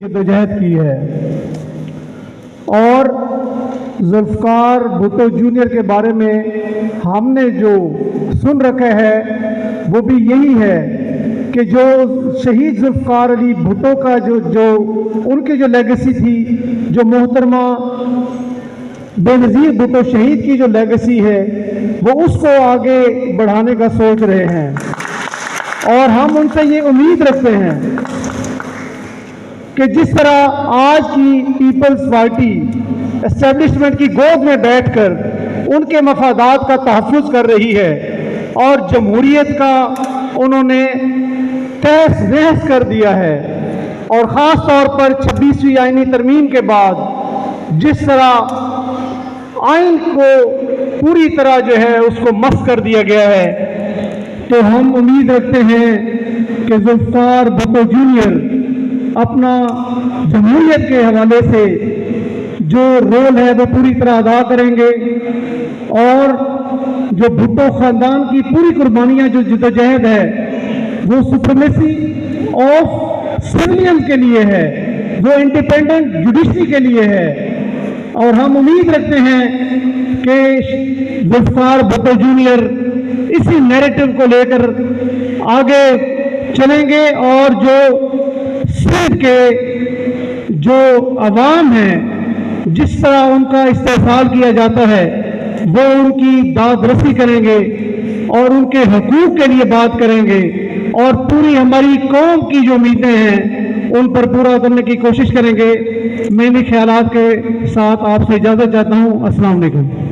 जदोजहद की है और जुल्फ़िकार भुट्टो जूनियर के बारे में हमने जो सुन रखा है वो भी यही है कि जो शहीद जुल्फ़िकार अली भुट्टो का जो उनकी जो लेगेसी थी, जो मोहतरमा बेनज़ीर भुट्टो शहीद की जो लेगेसी है वो उसको आगे बढ़ाने का सोच रहे हैं। और हम उनसे ये उम्मीद रखते हैं कि जिस तरह आज की पीपल्स पार्टी एस्टेब्लिशमेंट की गोद में बैठकर उनके मफादात का तहफ़्फ़ुज़ कर रही है और जमहूरियत का उन्होंने तहस नहस कर दिया है, और ख़ास तौर पर 26वीं आईनी तरमीम के बाद जिस तरह आइन को पूरी तरह जो है उसको मस्ख़ कर दिया गया है, तो हम उम्मीद रखते हैं कि जुल्फ़िकार भुट्टो जूनियर अपना जमहूरियत के हवाले से जो रोल है वो पूरी तरह अदा करेंगे और जो भुट्टो ख़ानदान की पूरी कुर्बानियाँ जो जदोजहद है वो सुप्रीमेसी ऑफ सिविलियन के लिए है, वो इंडिपेंडेंट जुडिशरी के लिए है। और हम उम्मीद रखते हैं कि जुल्फ़िकार भुट्टो जूनियर इसी नैरेटिव को लेकर आगे चलेंगे और जो सिंध के जो अवाम हैं जिस तरह उनका इस्तेहसाल किया जाता है वो उनकी दाद रसी करेंगे और उनके हकूक़ के लिए बात करेंगे और पूरी हमारी कौम की जो उम्मीदें हैं उन पर पूरा करने की कोशिश करेंगे। मैं इन ख्यालात के साथ आपसे इजाज़त चाहता हूँ। अस्सलाम वालेकुम।